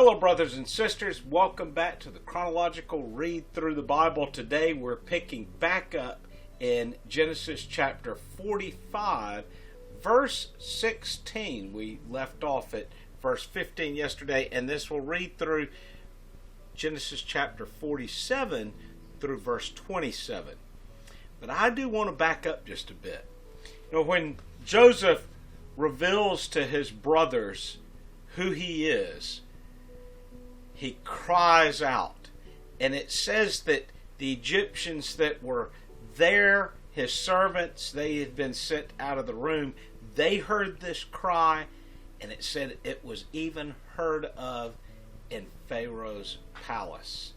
Hello, brothers and sisters. Welcome back to the Chronological Read Through the Bible. Today we're picking back up in Genesis chapter 45, verse 16. We left off at verse 15 yesterday, and this will read through Genesis chapter 47 through verse 27. But I do want to back up just a bit. When Joseph reveals to his brothers who he is, he cries out. And it says that the Egyptians that were there, his servants, they had been sent out of the room. They heard this cry, and it said it was even heard of in Pharaoh's palace.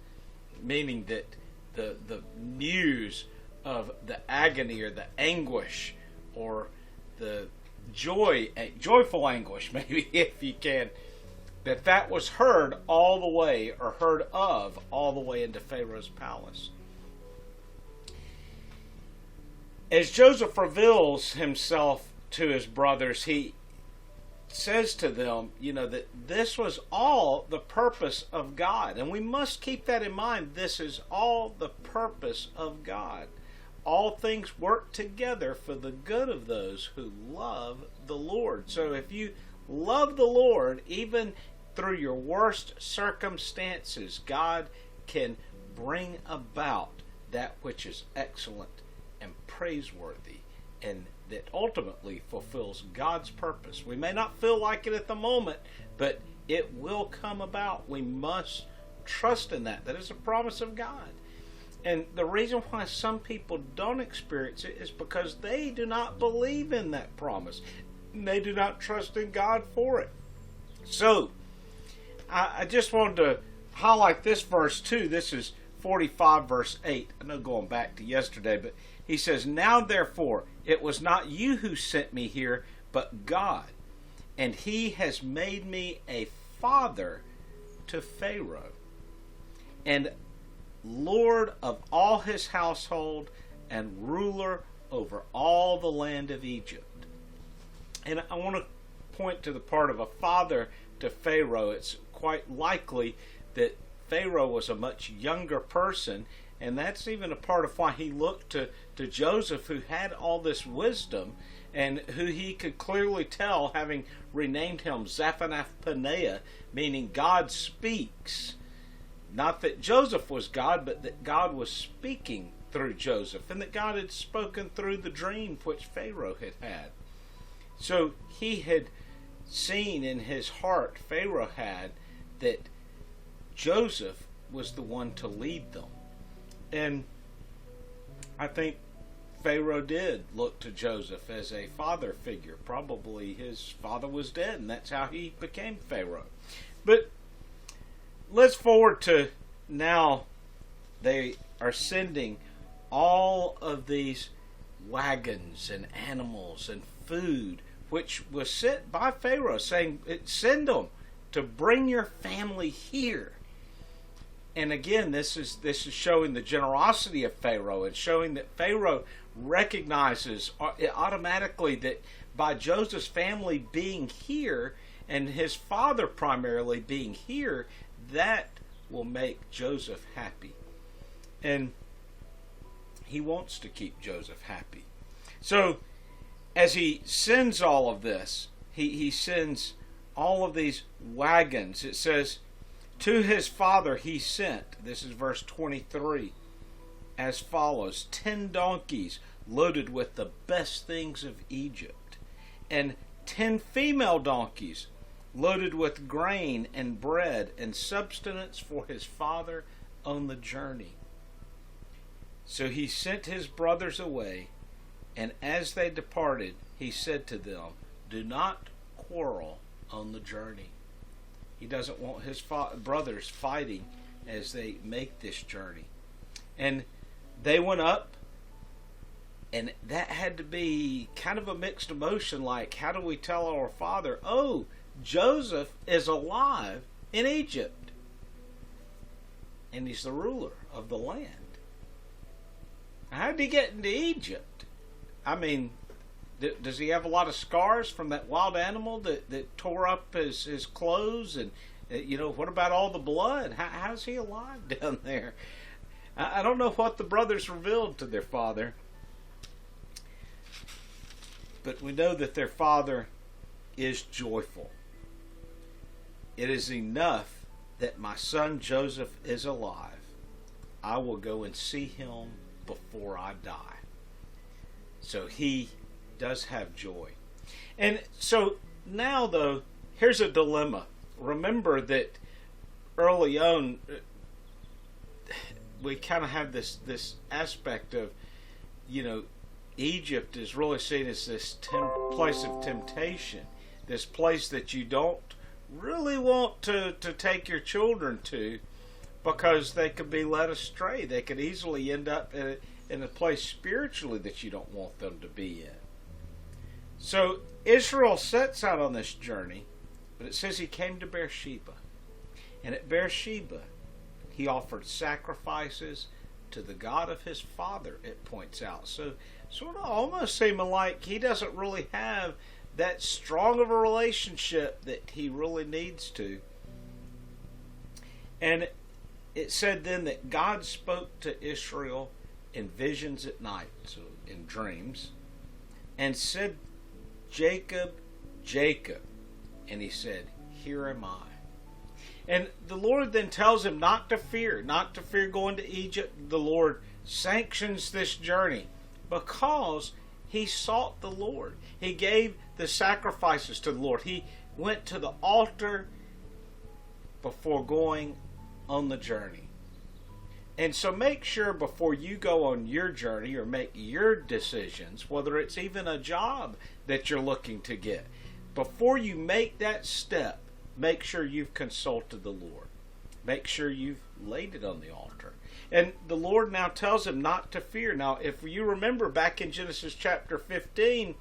Meaning that the news of the agony or the anguish or the joyful anguish, maybe, if you can, that was heard all the way, or heard of all the way into Pharaoh's palace. As Joseph reveals himself to his brothers, he says to them, that this was all the purpose of God. And we must keep that in mind. This is all the purpose of God. All things work together for the good of those who love the Lord. So if you love the Lord, even through your worst circumstances, God can bring about that which is excellent and praiseworthy, and that ultimately fulfills God's purpose. We may not feel like it at the moment, but it will come about. We must trust in that. That is a promise of God. And the reason why some people don't experience it is because they do not believe in that promise. They do not trust in God for it. So, I just wanted to highlight this verse too. This is 45 verse 8. I know going back to yesterday, but he says, "Now therefore, it was not you who sent me here, but God. And he has made me a father to Pharaoh, and Lord of all his household, and ruler over all the land of Egypt." And I want to point to the part of a father to Pharaoh. It's quite likely that Pharaoh was a much younger person, and that's even a part of why he looked to Joseph, who had all this wisdom, and who he could clearly tell, having renamed him Zaphanath-Paneah, meaning God speaks. Not that Joseph was God, but that God was speaking through Joseph, and that God had spoken through the dream which Pharaoh had had. So he had seen in his heart, Pharaoh had, that Joseph was the one to lead them. And I think Pharaoh did look to Joseph as a father figure. Probably his father was dead, and that's how he became Pharaoh. But let's forward to now. They are sending all of these wagons and animals and food, which was sent by Pharaoh, saying, send them to bring your family here. And again, this is showing the generosity of Pharaoh, and showing that Pharaoh recognizes automatically that by Joseph's family being here, and his father primarily being here, that will make Joseph happy. And he wants to keep Joseph happy. So as he sends all of this, he sends all of these wagons. It says, to his father he sent, this is verse 23, as follows: 10 donkeys loaded with the best things of Egypt, and 10 female donkeys loaded with grain and bread and substance for his father on the journey. So he sent his brothers away, and as they departed, he said to them, do not quarrel on the journey. He doesn't want his brothers fighting as they make this journey. And they went up, and that had to be kind of a mixed emotion, like, how do we tell our father, oh, Joseph is alive in Egypt, and he's the ruler of the land? How did he get into Egypt? I mean, does he have a lot of scars from that wild animal that tore up his clothes? And What about all the blood? How's he alive down there? I don't know what the brothers revealed to their father, but we know that their father is joyful. It is enough that my son Joseph is alive. I will go and see him before I die. So he does have joy. And so now, though, here's a dilemma. Remember that early on, we kind of have this aspect of, Egypt is really seen as this place of temptation, this place that you don't really want to take your children to, because they could be led astray. They could easily end up in a place spiritually that you don't want them to be in. So Israel sets out on this journey, but it says he came to Beersheba. And at Beersheba, he offered sacrifices to the God of his father, it points out. So sort of almost seeming like he doesn't really have that strong of a relationship that he really needs to. And it said then that God spoke to Israel in visions at night, so in dreams, and said, Jacob, Jacob. And he said, here am I. And the Lord then tells him not to fear going to Egypt. The Lord sanctions this journey because he sought the Lord. He gave the sacrifices to the Lord. He went to the altar before going on the journey. And so make sure before you go on your journey or make your decisions, whether it's even a job that you're looking to get, before you make that step, make sure you've consulted the Lord. Make sure you've laid it on the altar. And the Lord now tells him not to fear. Now, if you remember back in Genesis chapter 15,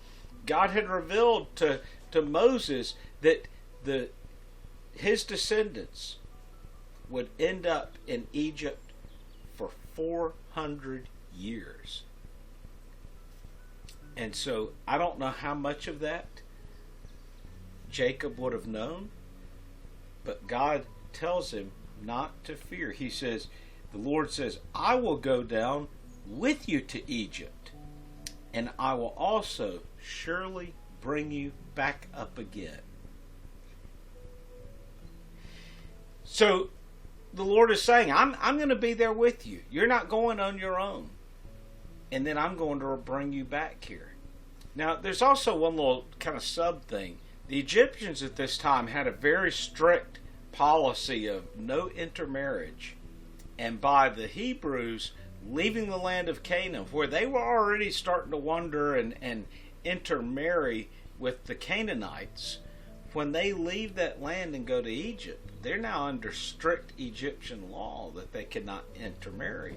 God had revealed to Moses that his descendants would end up in Egypt for 400 years. And so I don't know how much of that Jacob would have known, but God tells him not to fear. He says, the Lord says, I will go down with you to Egypt, and I will also surely bring you back up again. So the Lord is saying, I'm going to be there with you. You're not going on your own. And then I'm going to bring you back here. Now, there's also one little kind of sub thing. The Egyptians at this time had a very strict policy of no intermarriage. And by the Hebrews leaving the land of Canaan, where they were already starting to wander and intermarry with the Canaanites, when they leave that land and go to Egypt, they're now under strict Egyptian law that they cannot intermarry.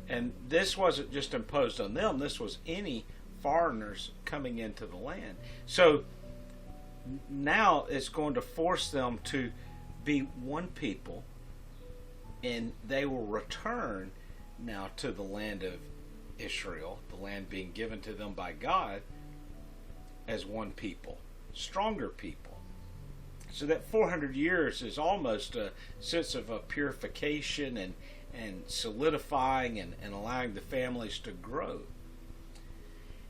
And this wasn't just imposed on them, this was any foreigners coming into the land. So now it's going to force them to be one people, and they will return now to the land of Israel, the land being given to them by God, as one people, stronger people. So that 400 years is almost a sense of a purification and solidifying and allowing the families to grow.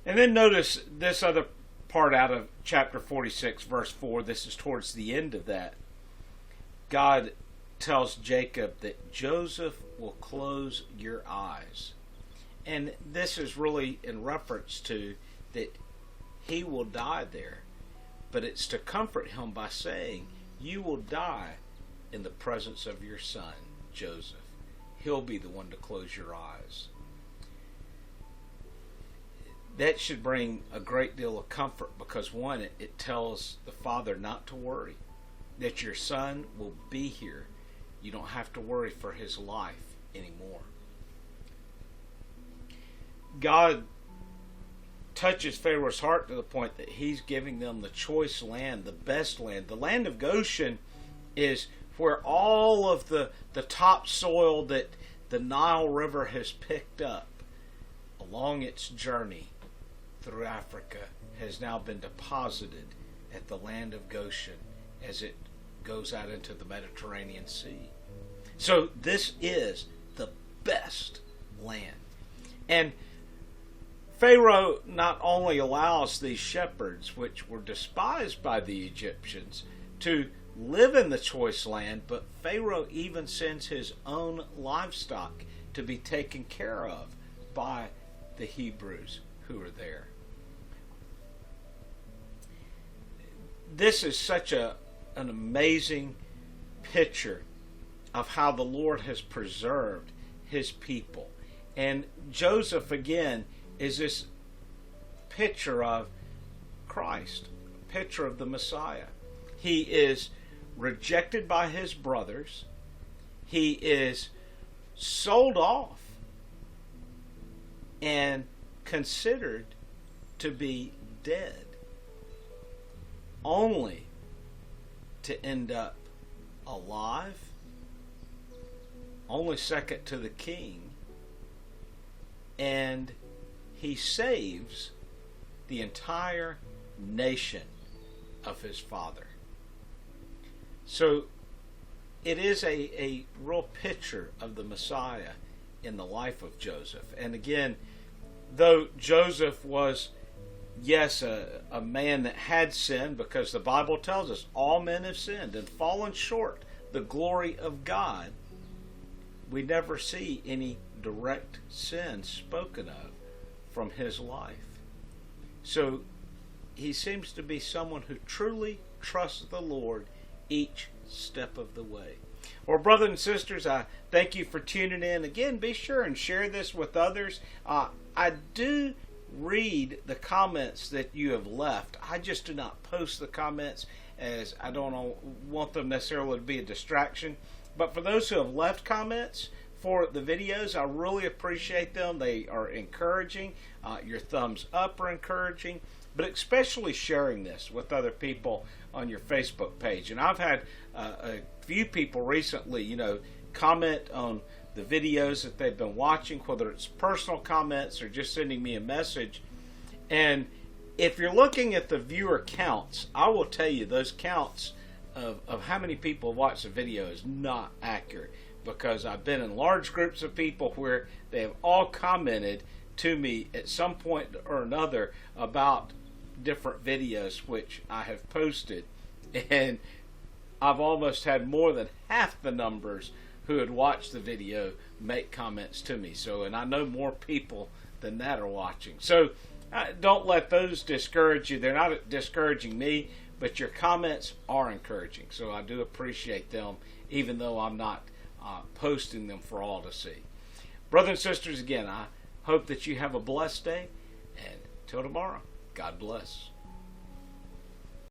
And then notice this other part out of chapter 46, verse 4. This is towards the end of that. God tells Jacob that Joseph will close your eyes. And this is really in reference to that he will die there. But it's to comfort him by saying, you will die in the presence of your son, Joseph. He'll be the one to close your eyes. That should bring a great deal of comfort because, one, it tells the father not to worry, that your son will be here. You don't have to worry for his life anymore. God touches Pharaoh's heart to the point that he's giving them the choice land, the best land. The land of Goshen is where all of the topsoil that the Nile River has picked up along its journey through Africa has now been deposited at the land of Goshen as it goes out into the Mediterranean Sea. So this is the best land. And Pharaoh not only allows these shepherds, which were despised by the Egyptians, to live in the choice land, but Pharaoh even sends his own livestock to be taken care of by the Hebrews who are there. This is such an amazing picture of how the Lord has preserved his people. And Joseph, again, is this picture of Christ, a picture of the Messiah. He is rejected by his brothers. He is sold off and considered to be dead, only to end up alive, only second to the king, and he saves the entire nation of his father. So it is a real picture of the Messiah in the life of Joseph. And again, though Joseph was, yes, a man that had sinned, because the Bible tells us all men have sinned and fallen short the glory of God, we never see any direct sin spoken of from his life. So he seems to be someone who truly trusts the Lord each step of the way. Well, brothers and sisters, I thank you for tuning in. Again, be sure and share this with others. I do read the comments that you have left. I just do not post the comments, as I don't want them necessarily to be a distraction. But for those who have left comments for the videos, I really appreciate them. They are encouraging. Your thumbs up are encouraging, but especially sharing this with other people on your Facebook page. And I've had a few people recently, comment on the videos that they've been watching, whether it's personal comments or just sending me a message. And if you're looking at the viewer counts, I will tell you those counts of how many people watch the video is not accurate, because I've been in large groups of people where they have all commented to me at some point or another about different videos which I have posted, and I've almost had more than half the numbers who had watched the video make comments to me. So, and I know more people than that are watching. So don't let those discourage you. They're not discouraging me, but your comments are encouraging. So I do appreciate them, even though I'm not posting them for all to see. Brothers and sisters, again, I hope that you have a blessed day, and till tomorrow, God bless.